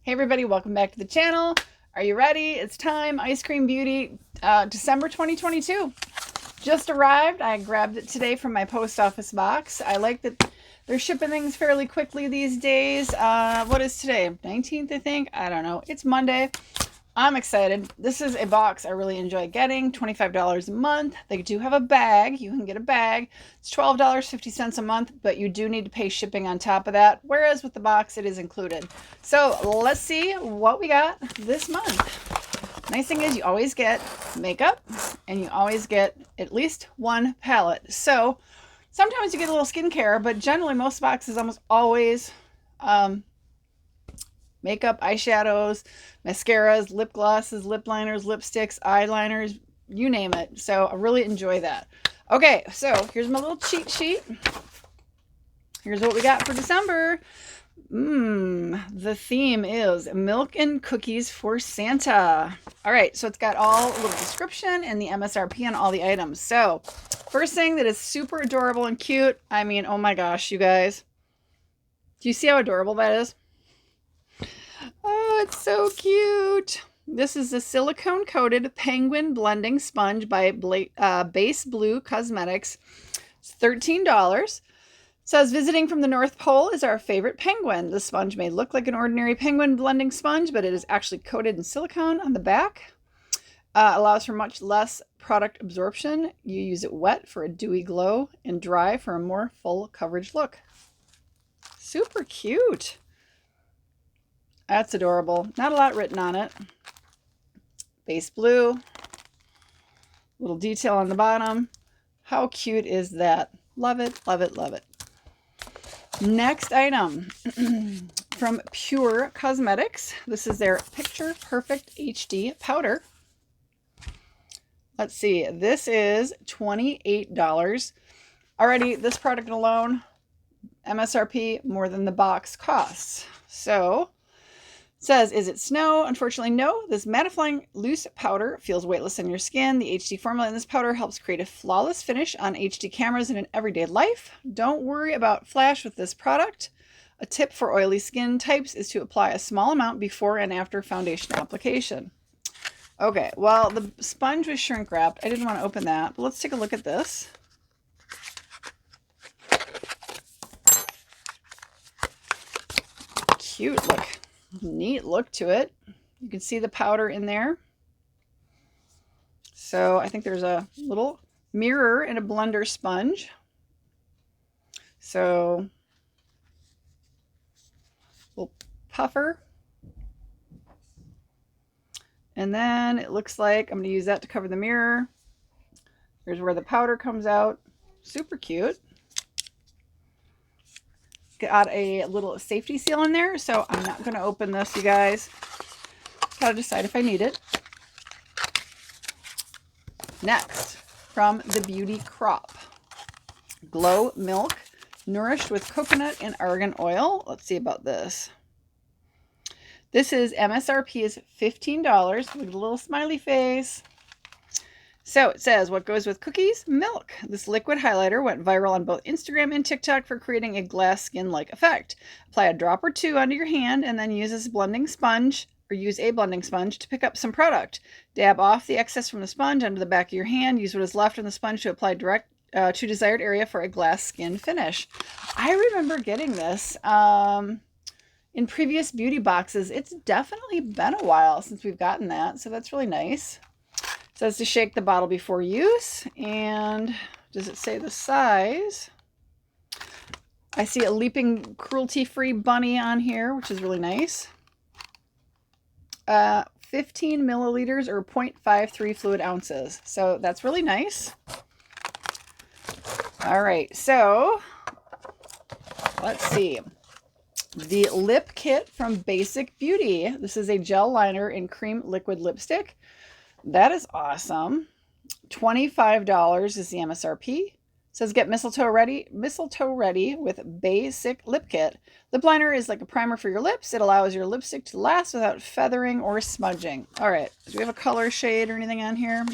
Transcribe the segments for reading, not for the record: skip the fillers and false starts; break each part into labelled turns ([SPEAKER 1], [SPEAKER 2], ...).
[SPEAKER 1] Hey everybody, welcome back to the channel. Are you ready? It's time. Ice Cream Beauty, December 2022. Just arrived. I grabbed it today from my post office box. I like that they're shipping things fairly quickly these days. What is today? 19th, I think? I don't know. It's Monday. I'm excited. This is a box I really enjoy getting. $25 a month. They do have a bag. You can get a bag. It's $12.50 a month, but you do need to pay shipping on top of that. Whereas with the box, it is included. So let's see what we got this month. Nice thing is you always get makeup and you always get at least one palette. So sometimes you get a little skincare, but generally most boxes almost always makeup, eyeshadows, mascaras, lip glosses, lip liners, lipsticks, eyeliners, you name it. So I really enjoy that. Okay, so here's my little cheat sheet. Here's what we got for December. The theme is milk and cookies for Santa. All right, so it's got all a little description and the MSRP on all the items. So first thing that is super adorable and cute. I mean, oh my gosh, you guys. Do you see how adorable that is? Oh, it's so cute. This is the silicone-coated penguin blending sponge by Base Blue Cosmetics. It's $13. It says, visiting from the North Pole is our favorite penguin. The sponge may look like an ordinary penguin blending sponge, but it is actually coated in silicone on the back. Allows for much less product absorption. You use it wet for a dewy glow and dry for a more full coverage look. Super cute. That's adorable. Not a lot written on it. Base blue. Little detail on the bottom. How cute is that? Love it, love it, love it. Next item from Pure Cosmetics. This is their Picture Perfect HD powder. Let's see. This is $28. Already, this product alone, MSRP more than the box costs. So it says, is it snow? Unfortunately, no. This mattifying loose powder feels weightless on your skin. The HD formula in this powder helps create a flawless finish on HD cameras and in everyday life. Don't worry about flash with this product. A tip for oily skin types is to apply a small amount before and after foundation application. Okay, well, the sponge was shrink wrapped. I didn't want to open that, but let's take a look at this. Cute look. Neat look to it. You can see the powder in there. So I think there's a little mirror and a blender sponge. So little puffer. And then it looks like I'm going to use that to cover the mirror. Here's where the powder comes out. Super cute. Got a little safety seal in there, so I'm not going to open this, you guys. Gotta decide if I need it. Next, from the Beauty Crop. Glow Milk, nourished with coconut and argan oil. Let's see about this. This is MSRP is $15 with a little smiley face. So it says, what goes with cookies? Milk. This liquid highlighter went viral on both Instagram and TikTok for creating a glass skin-like effect. Apply a drop or two under your hand and then use a blending sponge to pick up some product. Dab off the excess from the sponge onto the back of your hand. Use what is left on the sponge to apply direct to desired area for a glass skin finish. I remember getting this in previous beauty boxes. It's definitely been a while since we've gotten that, so that's really nice. It says to shake the bottle before use, and does it say the size? I see a leaping cruelty-free bunny on here, which is really nice. 15 milliliters or 0.53 fluid ounces. So that's really nice. All right, so let's see. The lip kit from Basic Beauty. This is a gel liner in cream liquid lipstick. That is awesome. $25 is the MSRP. It says get mistletoe ready with Basic Lip Kit. Lip liner is like a primer for your lips. It allows your lipstick to last without feathering or smudging. All right, do we have a color shade or anything on here?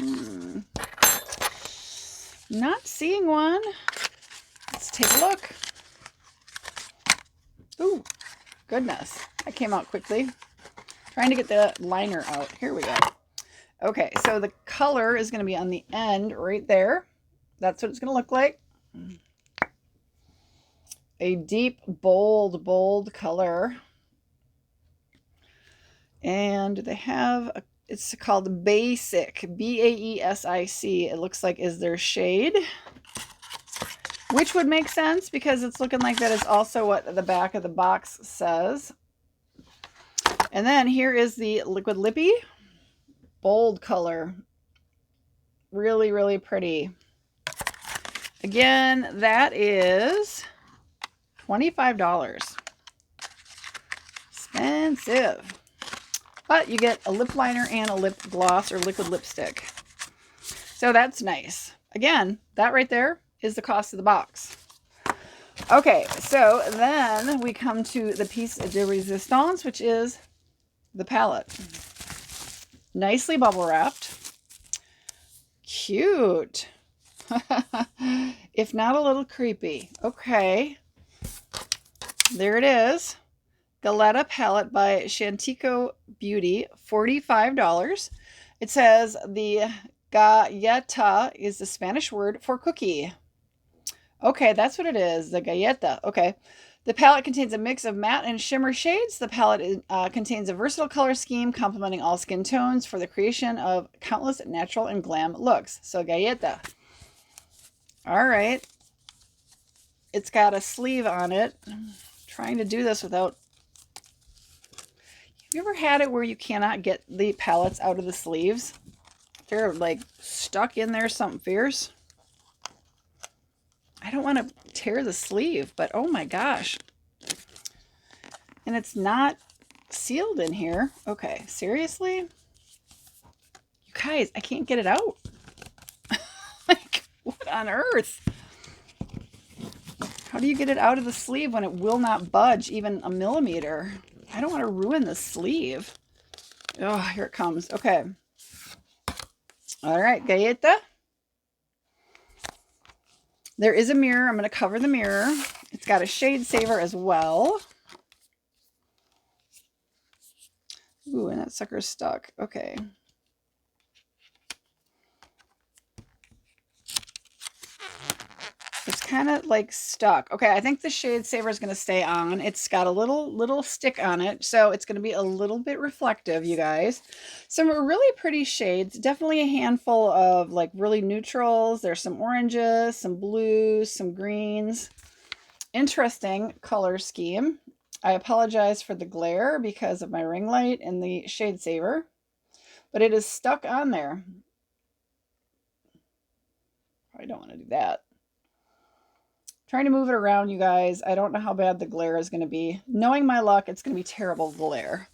[SPEAKER 1] Not seeing one. Let's take a look. Ooh, goodness. That came out quickly. Trying to get the liner out. Here we go. Okay, so the color is going to be on the end right there. That's what it's going to look like. A deep, bold color. And they have, it's called Basic, B-A-E-S-I-C. It looks like is their shade, which would make sense because it's looking like that is also what the back of the box says. And then here is the Liquid Lippy. Bold color. Really, really pretty. Again, that is $25. Expensive. But you get a lip liner and a lip gloss or liquid lipstick. So that's nice. Again, that right there is the cost of the box. Okay, so then we come to the piece de resistance, which is the palette. Nicely bubble wrapped. Cute. If not a little creepy. Okay. There it is. Galetta palette by Chantico Beauty, $45. It says the galleta is the Spanish word for cookie. Okay, that's what it is, the galleta. Okay. The palette contains a mix of matte and shimmer shades. The palette contains a versatile color scheme complementing all skin tones for the creation of countless natural and glam looks. So galleta. All right. It's got a sleeve on it. I'm trying to do this without... Have you ever had it where you cannot get the palettes out of the sleeves? They're like stuck in there something fierce. I don't want to tear the sleeve, but oh my gosh. And it's not sealed in here. Okay, seriously? You guys, I can't get it out. Like, what on earth? How do you get it out of the sleeve when it will not budge even a millimeter? I don't want to ruin the sleeve. Oh, here it comes. Okay. All right, galleta. There is a mirror. I'm going to cover the mirror. It's got a shade saver as well. Ooh, and that sucker's stuck. Okay. It's kind of like stuck. Okay, I think the shade saver is going to stay on. It's got a little stick on it, so it's going to be a little bit reflective, you guys. Some really pretty shades. Definitely a handful of like really neutrals. There's some oranges, some blues, some greens. Interesting color scheme. I apologize for the glare because of my ring light and the shade saver, but it is stuck on there. I don't want to do that. Trying to move it around, you guys. I don't know how bad the glare is going to be. Knowing my luck, it's going to be terrible glare.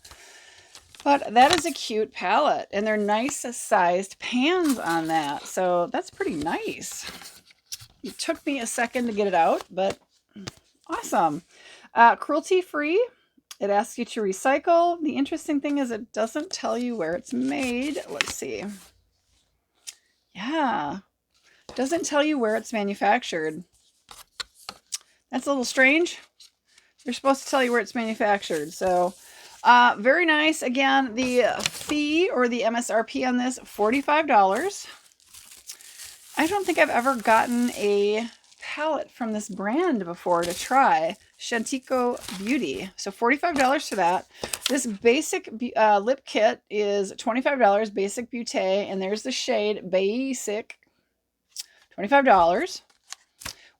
[SPEAKER 1] But that is a cute palette. And they're nice sized pans on that. So that's pretty nice. It took me a second to get it out, but awesome. Cruelty-free. It asks you to recycle. The interesting thing is it doesn't tell you where it's made. Let's see. Yeah. It doesn't tell you where it's manufactured. That's a little strange. They're supposed to tell you where it's manufactured. So, very nice. Again, the fee or the MSRP on this, $45. I don't think I've ever gotten a palette from this brand before to try. Chantico Beauty. So $45 for that. This basic lip kit is $25. Basic Beauty. And there's the shade Basic. $25.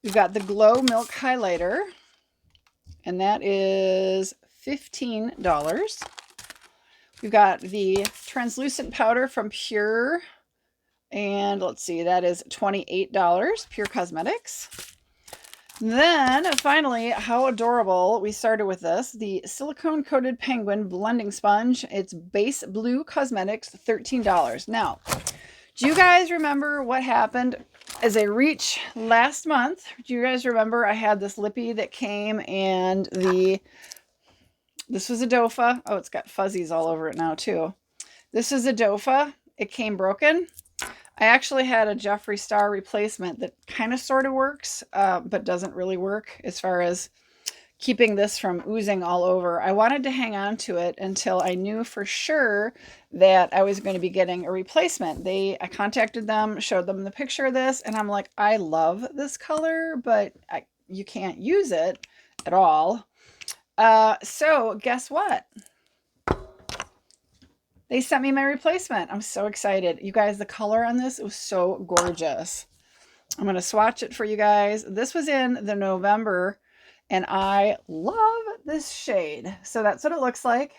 [SPEAKER 1] We've got the Glow Milk Highlighter, and that is $15. We've got the Translucent Powder from Pure, and let's see, that is $28, Pure Cosmetics. Then, finally, how adorable, we started with this, the Silicone Coated Penguin Blending Sponge. It's Base Blue Cosmetics, $13. Now, do you guys remember what happened as a reach last month? Do you guys remember I had this lippy that came and this was a dofa. Oh, it's got fuzzies all over it now too. This is a dofa. It came broken. I actually had a Jeffree Star replacement that kind of sort of works, but doesn't really work as far as keeping this from oozing all over. I wanted to hang on to it until I knew for sure that I was going to be getting a replacement. I contacted them, showed them the picture of this, and I'm like, I love this color, but you can't use it at all. So guess what? They sent me my replacement. I'm so excited. You guys, the color on this, it was so gorgeous. I'm going to swatch it for you guys. This was in the November, and I love this shade. So that's what it looks like,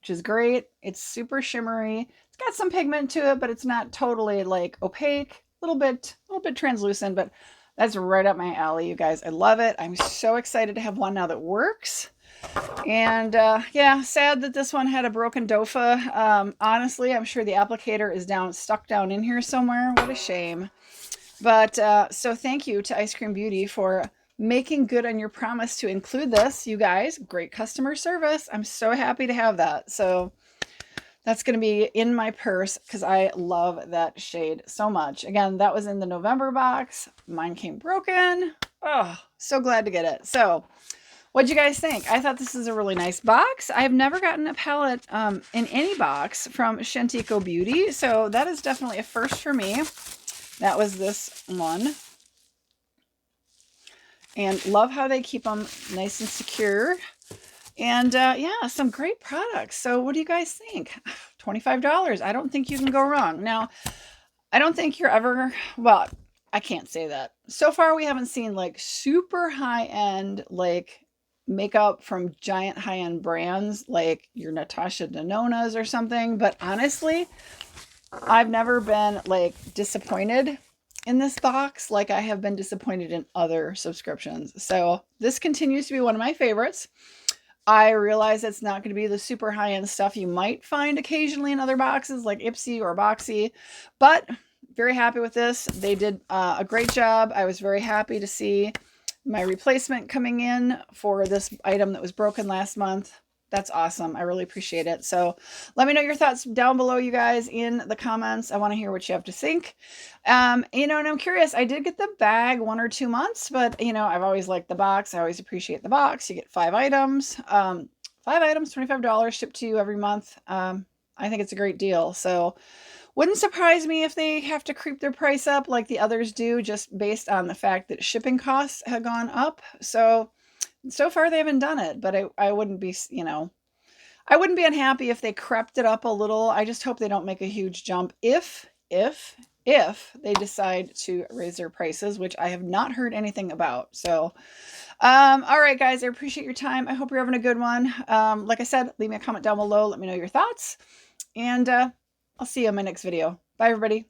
[SPEAKER 1] which is great. It's super shimmery. It's got some pigment to it, but it's not totally like opaque. A little bit translucent, but that's right up my alley, you guys. I love it. I'm so excited to have one now that works. And yeah, sad that this one had a broken dofa. Honestly, I'm sure the applicator is stuck down in here somewhere. What a shame. But so thank you to Eyescream Beauty for making good on your promise to include this, you guys. Great customer service. I'm so happy to have that. So that's going to be in my purse because I love that shade so much. Again, that was in the November box. Mine came broken. Oh, so glad to get it. So what'd you guys think? I thought this is a really nice box. I've never gotten a palette in any box from Shintico Beauty, so that is definitely a first for me. That was this one. And love how they keep them nice and secure. And yeah, some great products. So what do you guys think? $25. I don't think you can go wrong. Now, I don't think you're ever, well, I can't say that. So far, we haven't seen like super high-end like makeup from giant high-end brands like your Natasha Denona's or something. But honestly, I've never been like disappointed in this box like I have been disappointed in other subscriptions. So this continues to be one of my favorites. I realize it's not going to be the super high-end stuff you might find occasionally in other boxes like Ipsy or Boxy, but very happy with this. They did a great job. I was very happy to see my replacement coming in for this item that was broken last month. That's awesome. I really appreciate it. So let me know your thoughts down below, you guys, in the comments. I want to hear what you have to think. You know, and I'm curious. I did get the bag 1 or 2 months, but, you know, I've always liked the box. I always appreciate the box. You get 5 items. 5 items, $25 shipped to you every month. I think it's a great deal. So wouldn't surprise me if they have to creep their price up like the others do, just based on the fact that shipping costs have gone up. So far they haven't done it, but I wouldn't be, you know, I wouldn't be unhappy if they crept it up a little. I just hope they don't make a huge jump if they decide to raise their prices, which I have not heard anything about. So, all right, guys, I appreciate your time. I hope you're having a good one. Like I said, leave me a comment down below. Let me know your thoughts, and I'll see you in my next video. Bye, everybody.